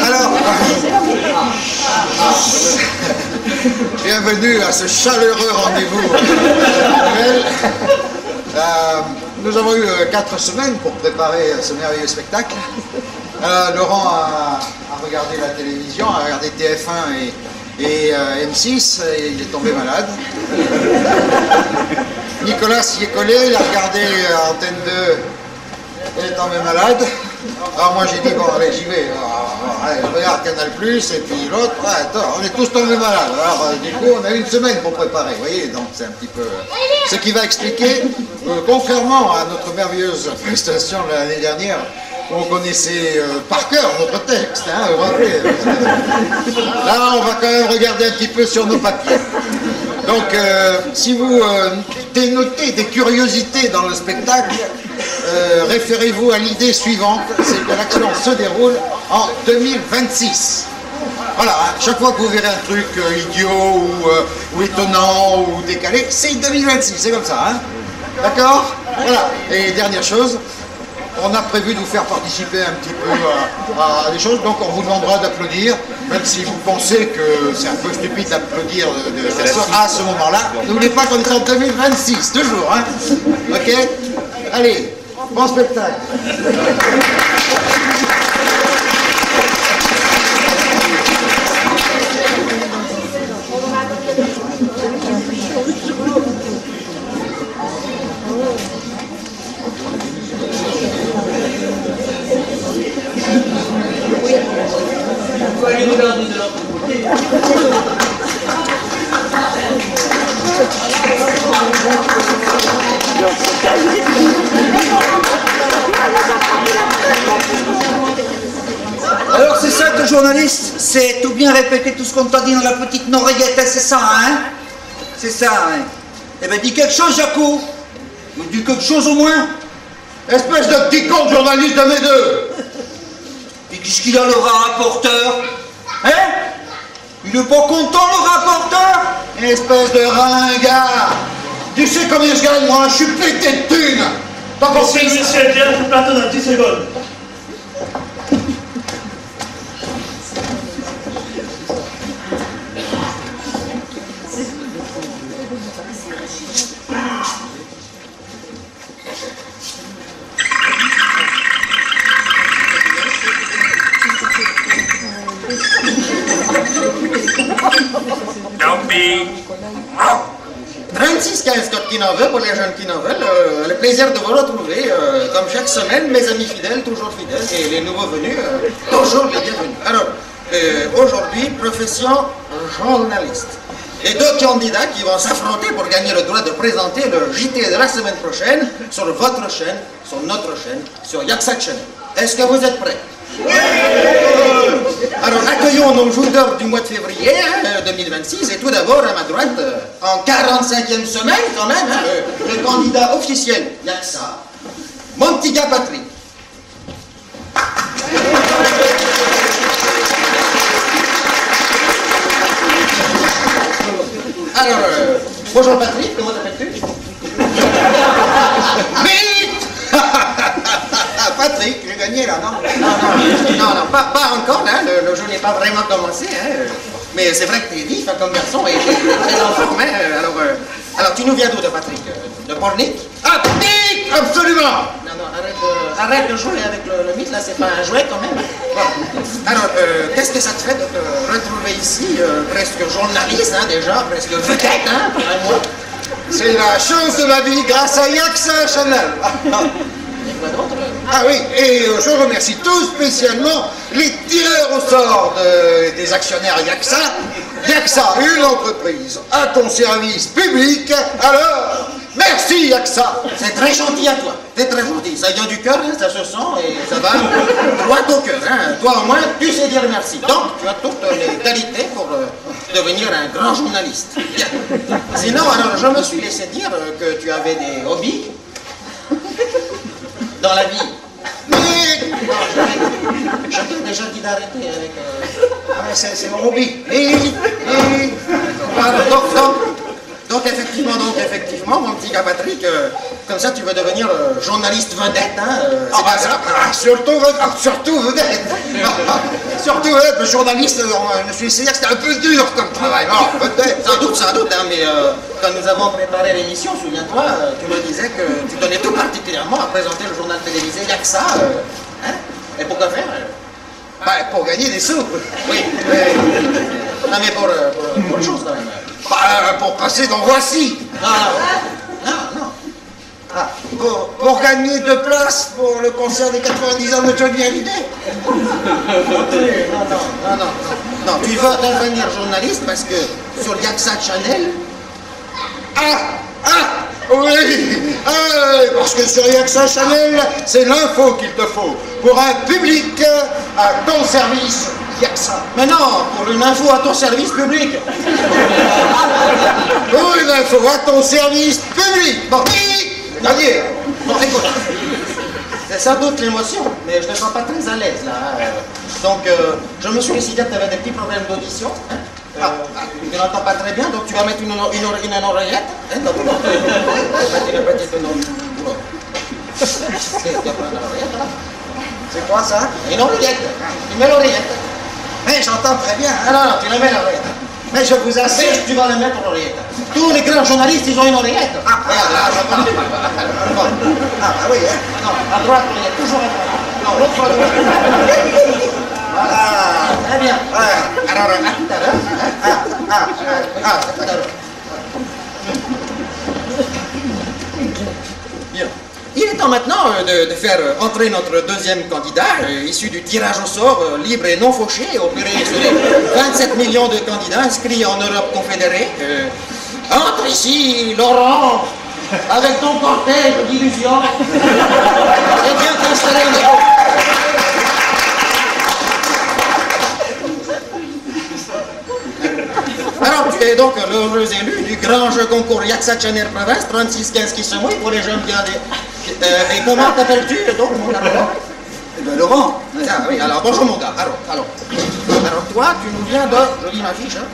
Alors, bienvenue à ce chaleureux rendez-vous annuel. Nous avons eu 4 semaines pour préparer ce merveilleux spectacle. Laurent a regardé la télévision, a regardé TF1 et M6, et il est tombé malade. Nicolas s'y est collé, il a regardé Antenne 2, il est tombé malade. Alors moi j'ai dit, bon allez j'y vais, allez, je regarde Canal+, et puis l'autre, on est tous tombés malades. Alors du coup on a eu une semaine pour préparer, vous voyez, donc c'est un petit peu... Ce qui va expliquer, contrairement à notre merveilleuse prestation de l'année dernière, où on connaissait par cœur notre texte, hein, vous rappelez. Là on va quand même regarder un petit peu sur nos papiers. Donc si vous dénotez des curiosités dans le spectacle, référez-vous à l'idée suivante, c'est que l'action se déroule en 2026. Voilà, hein, chaque fois que vous verrez un truc idiot ou étonnant ou décalé, c'est 2026, c'est comme ça, hein. D'accord? Voilà, et dernière chose, on a prévu de vous faire participer un petit peu à des choses, donc on vous demandera d'applaudir, même si vous pensez que c'est un peu stupide d'applaudir à ce moment-là. N'oubliez pas qu'on est en 2026, toujours, hein. Ok? Allez, bon spectacle. Alors c'est ça que journaliste, c'est tout bien répéter tout ce qu'on t'a dit dans la petite oreillette, c'est ça, hein? C'est ça, hein? Eh ben dis quelque chose, Jaco. Dis quelque chose au moins. Espèce de petit con de journaliste de mes deux. Et qu'est-ce qu'il a le rapporteur? Hein? Il est pas content le rapporteur? Espèce de ringard. Tu sais combien je gagne, moi? Je suis pété de thunes. T'as compris? Monsieur, viens sur le plateau dans 10 secondes. Campi. 36-15 code qui n'en veut, pour les jeunes qui n'en veulent. Le plaisir de vous retrouver, comme chaque semaine, mes amis fidèles, toujours fidèles, et les nouveaux venus, toujours les bienvenus. Alors, aujourd'hui, profession journaliste. Les 2 candidats qui vont s'affronter pour gagner le droit de présenter le JT de la semaine prochaine sur votre chaîne, sur notre chaîne, sur Yaksa Channel. Est-ce que vous êtes prêts? Oui! Alors, accueillons nos joueurs du mois de février 2026, et tout d'abord, à ma droite, en 45e semaine quand même, hein, le candidat officiel Yaksa, mon petit gars Patrick. Alors, bonjour Patrick, comment t'appelles-tu? Vite! Patrick, j'ai gagné là, non? Non, pas encore, là, le jeu n'est pas vraiment commencé, hein. Mais c'est vrai que t'es vif comme garçon et très en forme, hein. Alors, tu nous viens d'où, de Patrick? De Pornic? Ah, Pornic! Absolument! Non, arrête de jouer avec le mythe, là, c'est pas un jouet quand même. Bon. Alors, qu'est-ce que ça te fait de te retrouver ici, presque journaliste, hein, déjà, presque vedette, hein, pour un mois? C'est la chance de ma vie, grâce à Yaksa Channel. Ah oui, et je remercie tout spécialement les tireurs au sort des actionnaires Yaksa. Yaksa, une entreprise à ton service public. Alors, merci Yaksa. C'est très gentil à toi, c'est très gentil. Ça vient du cœur, hein, ça se sent et ça va droit au cœur. Hein. Toi au moins, tu sais dire merci. Donc, tu as toutes les qualités pour devenir un grand journaliste. Bien. Sinon, alors, je me suis laissé dire que tu avais des hobbies dans la vie. Mais je t'ai déjà dit d'arrêter avec... c'est mon hobby. Voilà, donc effectivement, mon petit gars Patrick, Comme ça, tu veux devenir journaliste vedette, hein? Surtout vedette. Surtout vedette, le journaliste, je suis essayé que c'était un peu dur comme travail. Non, peut-être. Sans doute, hein, mais quand nous avons préparé l'émission, souviens-toi, tu me disais que tu tenais tout particulièrement à présenter le journal télévisé, il n'y a que ça. Hein? Et pourquoi faire? Pour gagner des sous. Oui. Non, mais pour autre chose, quand même. Pour passer dans Voici. Non. Ah, pour gagner 2 places pour le concert des 90 ans de Johnny Hallyday. Non, tu veux devenir journaliste parce que sur Yaksa Channel. Oui, parce que sur Yaksa Channel, c'est l'info qu'il te faut. Pour un public à ton service, Yaksa. Mais non, pour une info à ton service public. Pour une info à ton service public. Bon, c'est-à-dire. Bon, écoute, c'est sans doute l'émotion, mais je ne te sens pas très à l'aise, là. Donc, je me suis décidé que tu avais des petits problèmes d'audition. Hein. Tu n'entends pas très bien, donc tu vas mettre une oreillette. Hein, donc, tu vas mettre une petite oreillette. C'est quoi ça? Une oreillette. Tu mets l'oreillette. Mais j'entends très bien. Ah non, tu la mets l'oreillette. Mais je vous assure. Mais tu vas la mettre l'oreillette. Tous les grands journalistes, ils ont une oreillette. Regarde, là, Oui, hein? non, à droite, l'oreillette, toujours à droite. Non, l'autre fois, l'oreillette. Voilà, très bien. Alors, tout à l'heure. Bien. Il est temps maintenant de faire entrer notre deuxième candidat, issu du tirage au sort, libre et non fauché, opéré sur les 27 millions de candidats inscrits en Europe confédérée. Entre ici, Laurent, avec ton cortège d'illusions. Et bien t'installer Alors, tu es donc l'heureux élu du grand jeu concours Yaksa Channel Province 36-15 qui se mouille pour les jeunes bien des... et comment t'appelles-tu donc, mon ami? Eh ben Laurent. Ah oui, alors bonjour mon gars. Alors toi, tu nous viens de, je lis ma fiche, hein,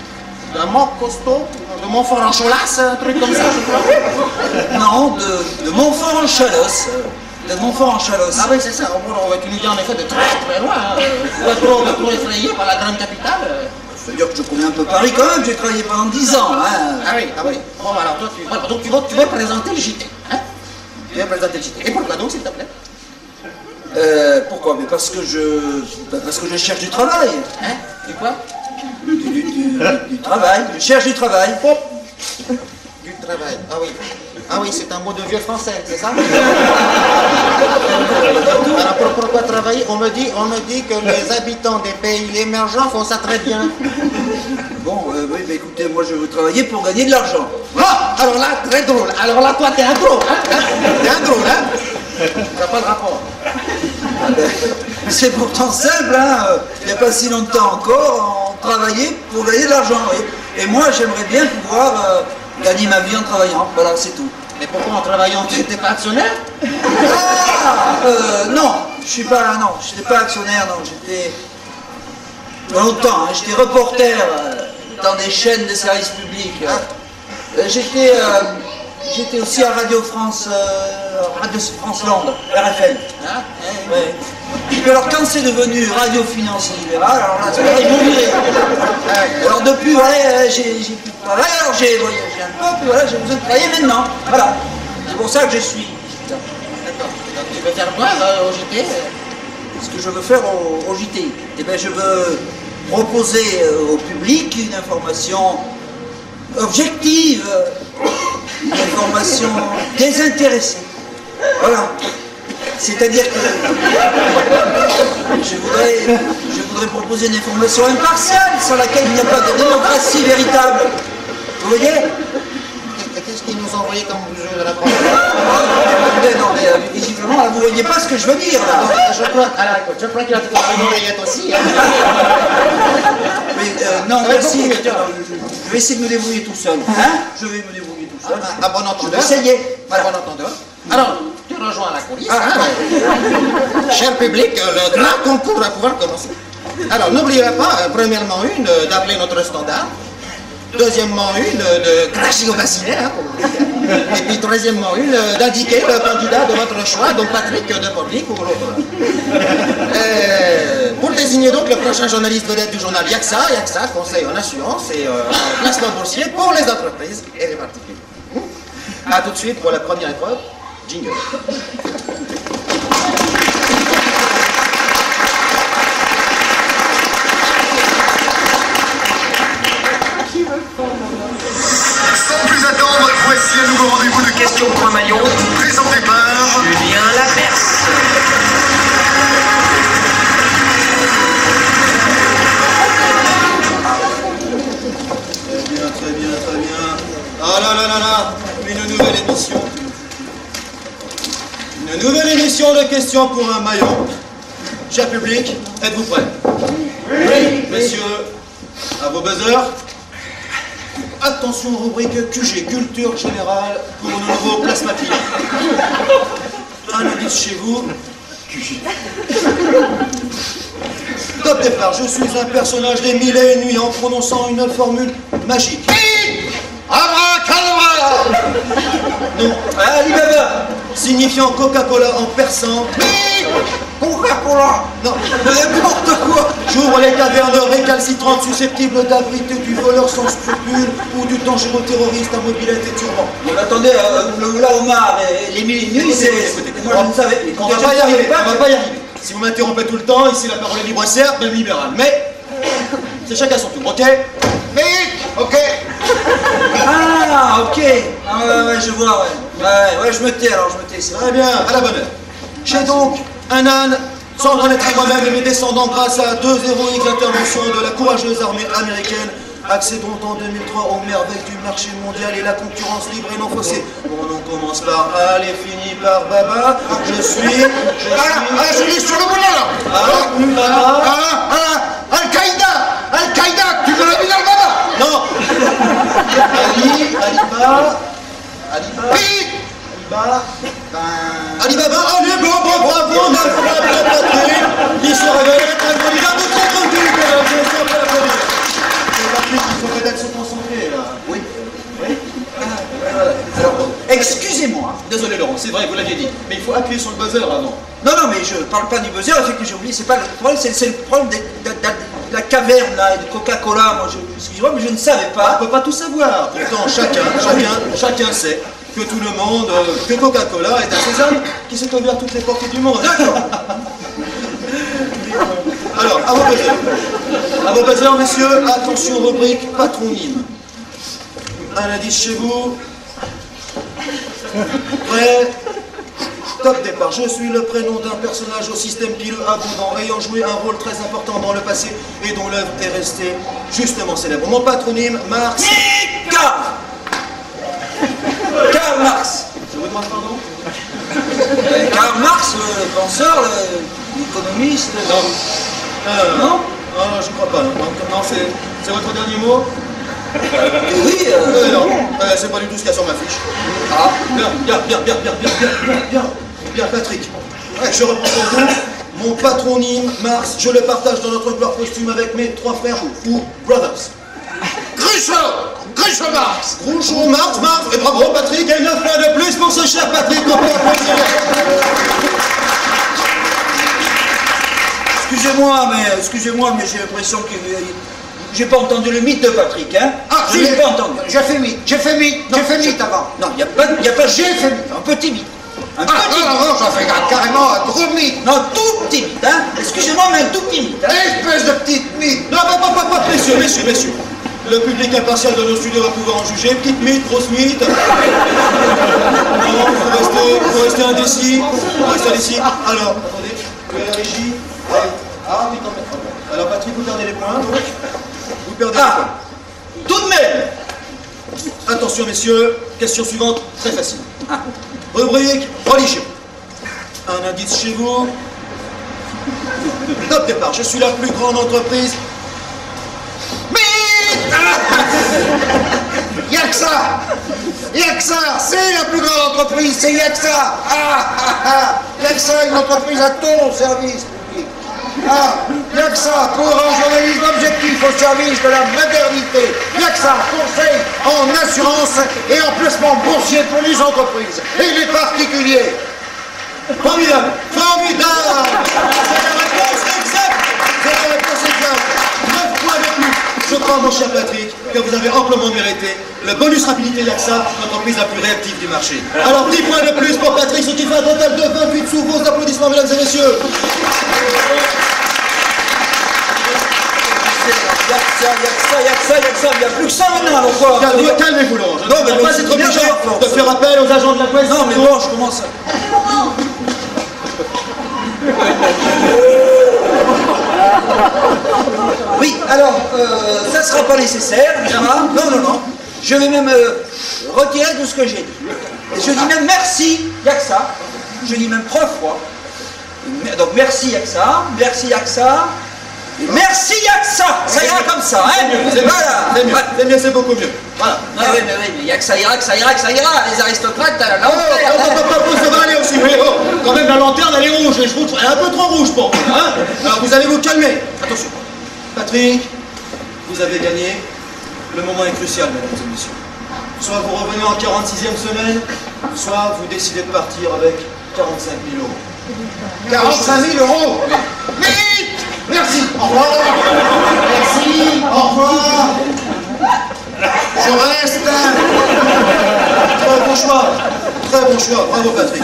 d'un Mont Costaud, de Montfort-en-Cholasse, un truc comme ça, je crois. Non, de Montfort-en-Chalosse. De Montfort-en-Chalosse. Ah oui, c'est ça. Bon, tu nous viens en effet de très loin. Hein. Trop effrayé par la grande capitale. C'est-à-dire que je connais un peu Paris quand même, j'ai travaillé pendant 10 ans. Hein. Ah oui. Bon, alors toi, donc tu veux présenter le JT. Hein? Tu veux présenter le JT. Et pourquoi donc, s'il te plaît? Pourquoi? Mais parce que je cherche du travail. Hein? Du quoi? Du travail. Je cherche du travail. Du travail. Ah oui, c'est un mot de vieux français, c'est ça? Alors pourquoi travailler? On me dit que les habitants des pays émergents font ça très bien. Bon, oui, mais écoutez, moi je veux travailler pour gagner de l'argent. Ah, alors là, très drôle. Alors là, toi, t'es un drôle, hein? T'es un drôle, hein? T'as pas de rapport. C'est pourtant simple, hein. Il n'y a pas si longtemps encore, on travaillait pour gagner de l'argent, oui. Et moi, j'aimerais bien pouvoir gagner ma vie en travaillant. Voilà, c'est tout. Mais pourquoi en travaillant, tu n'étais pas actionnaire? Non, je n'étais pas actionnaire, non, j'étais... Longtemps, hein, j'étais reporter dans des chaînes de services publics. J'étais aussi à Radio France Land, RFL. Hein? Ouais. Et puis alors quand c'est devenu Radio Finance Libérale, alors là, c'est pareil, ils m'ont viré. Alors depuis, ouais, j'ai plus de travail, alors j'ai voyagé un peu, puis voilà, j'ai besoin de travailler maintenant. Voilà. C'est pour ça que je suis. D'accord. Donc tu veux faire quoi au JT? Ce que je veux faire au JT, eh bien je veux proposer au public une information objective, une information désintéressée. Voilà. C'est-à-dire que je voudrais proposer une information impartiale sur laquelle il n'y a pas de démocratie véritable. Vous voyez? Qu'est-ce qu'ils nous ont envoyé comme jeu de la première? Non, mais visiblement, là, vous ne voyez pas ce que je veux dire, là. Je crois qu'il a trouvé une oreillette aussi. Hein. Mais non, merci. Je vais essayer de me débrouiller tout seul. Hein? Je vais me débrouiller tout seul. À bon entendeur. Je vais essayer. Voilà. À bon entendeur. Alors, tu rejoins la coulisse. Cher public, le grand concours va pouvoir commencer. Alors, n'oubliez pas, premièrement, d'appeler notre standard. Deuxièmement, une de cracher au bassinet, hein, et puis troisièmement, une d'indiquer le candidat de votre choix, donc Patrick de Portlick ou l'autre. Pour désigner donc le prochain journaliste vedette du journal Yaksa, conseil en assurance et en placement boursier pour les entreprises et les particuliers. A tout de suite pour la première épreuve, jingle. Sans plus attendre, voici un nouveau rendez-vous de questions pour un maillot, présenté par Julien Laperce. Très bien. Ah là, une nouvelle émission. Une nouvelle émission de questions pour un maillot. Cher public, êtes-vous prêts? Oui. Messieurs, à vos buzzers. Attention, rubrique QG, culture générale, pour nos nouveaux plasma clients. Un indice chez vous. QG. Top départ, je suis un personnage des mille et une nuits en prononçant une formule magique. Abracadabra! Non, Alibaba, signifiant Coca-Cola en persan. Coca-Cola! Non, n'importe quoi. J'ouvre les cavernes récalcitrantes susceptibles d'abriter du voleur sans scrupules ou du dangereux terroriste à mobilette et turban. Mais attendez, là, Omar, les mille et une nuits, c'est... Écoutez, Moi, je ne savais... on va pas y arriver, on va pas y arriver. Si vous m'interrompez tout le temps, ici la parole est libre, certes, même libérale, mais c'est chacun son tour, ok? Mais, ok. Ah, ok. Ah, ouais, je vois, ouais, je me tais, alors, c'est Très bien, à la bonne heure. J'ai donc un âne, sans connaître moi-même et mes descendants grâce à deux héroïques interventions de la courageuse armée américaine. Accédons en 2003 aux merveilles du marché mondial et la concurrence libre et non faussée. Bon, on commence par Al et finit par Baba. Je suis sur le bonnet là. Al-Qaïda, tu veux la ville al-Baba? Non. Alibaba, allez, bravo, ma Patrick, qui se révèle être un candidat de très grande qualité, bien sûr, pas l'applaudir. C'est Patrick, il faut peut-être se concentrer, là. Oui. Alors, Excusez-moi. désolé Laurent, c'est vrai, vous l'aviez dit, mais il faut appuyer sur le buzzer avant. Non, mais je parle pas du buzzer, le fait que j'ai oublié, c'est pas le problème, c'est le problème de la caverne, là, et de Coca-Cola. Moi, excusez-moi, mais je ne savais On pas. ne peut pas tout savoir. Pourtant, chacun sait que tout le monde, que Coca-Cola est un sésame qui s'est ouvert toutes les portes du monde. D'accord. Alors, à vos buzzers. À vos buzzers, messieurs, attention, rubrique patronyme. Un indice chez vous. Prêt. Top départ. Je suis le prénom d'un personnage au système pileux abondant, ayant joué un rôle très important dans le passé et dont l'œuvre est restée justement célèbre. Mon patronyme, Marx. Karl Marx. Je vous demande pardon. Karl Marx, le penseur, l'économiste. Non. Non. Non, je crois pas. Non, c'est votre dernier mot. Oui, Non, c'est pas du tout ce qu'il y a sur ma fiche. Ah, bien, Patrick. Ouais, je reprends pour vous. Mon patronyme, Mars, je le partage dans notre gloire posthume avec mes trois frères ou brothers. Groucho Marx. Groucho Marx, et bravo Patrick, et 9 points de plus pour ce cher Patrick. On peut applaudir. Excusez-moi, mais j'ai l'impression que j'ai pas entendu le mythe de Patrick, hein? Ah, je l'ai pas entendu. J'ai fait mythe avant. Non, il n'y a pas, j'ai fait mythe, un petit mythe. Un petit mythe. Non, ça fait carrément un gros mythe. Non, tout petit mythe, hein? Excusez-moi, mais un tout petit mythe, hein? Espèce de petite mythe. Non, pas, messieurs. Le public impartial de nos studios va pouvoir en juger. Petite mythe, grosse mythe. Non, vous restez indécis. Alors, attendez, vous avez la régie. Ah, oui, non, mais... Alors, Patrick, vous perdez les points, donc. Vous perdez les points. Tout de même. Attention, messieurs, question suivante, très facile. Rubrique religion. Un indice chez vous. Top départ, je suis la plus grande entreprise. Yaksa, c'est la plus grande entreprise, c'est Yaksa. Yaksa, une entreprise à ton service public. Ah, il n'y a que ça pour un journaliste objectif au service de la modernité. Il n'y a que ça, conseil en assurance et en placement boursier pour les entreprises et les particuliers. Formidable, formidable. C'est la réponse exacte. C'est la réponse exacte. 9 points de plus. Je crois, mon cher Patrick, que vous avez amplement mérité le bonus rapidité Yaxa, l'entreprise la plus réactive du marché. Alors 10 points de plus pour Patrick, ce qui fait un total de 28 sous. Vos applaudissements, mesdames et messieurs. Il n'y a plus que ça maintenant, alors quoi? Calmez-vous, Laurent. Je Non, mais ne vais pas être bien obligé sûr, de faire appel aux agents de la presse. Non, mais bon, je commence à... Oui, alors, ça ne sera pas nécessaire, n'est-ce pas? Non, non, non. Je vais même retirer tout ce que j'ai dit. Et je dis même merci, Yaxa. Je dis même 3 fois. Donc merci Yaxa, merci Yaxa, et merci Yaxa. Ça ira comme ça, hein? Voilà. C'est mieux, c'est beaucoup mieux. Voilà. Ah oui, mais Yaxa ira, que ça ira, que ça ira. Les aristocrates, là, là, Ça va aller aussi, mais oh, quand même la lanterne elle est rouge, et je trouve elle est un peu trop rouge pour vous, hein. Alors vous allez vous calmer. Attention. Patrick, vous avez gagné. Le moment est crucial, mesdames et messieurs. Soit vous revenez en 46e semaine, soit vous décidez de partir avec 45 000 euros. 45 000 euros. Vite. Merci. Au revoir. Merci. Au revoir. Je reste. Très bon choix. Très bon choix. Bravo Patrick.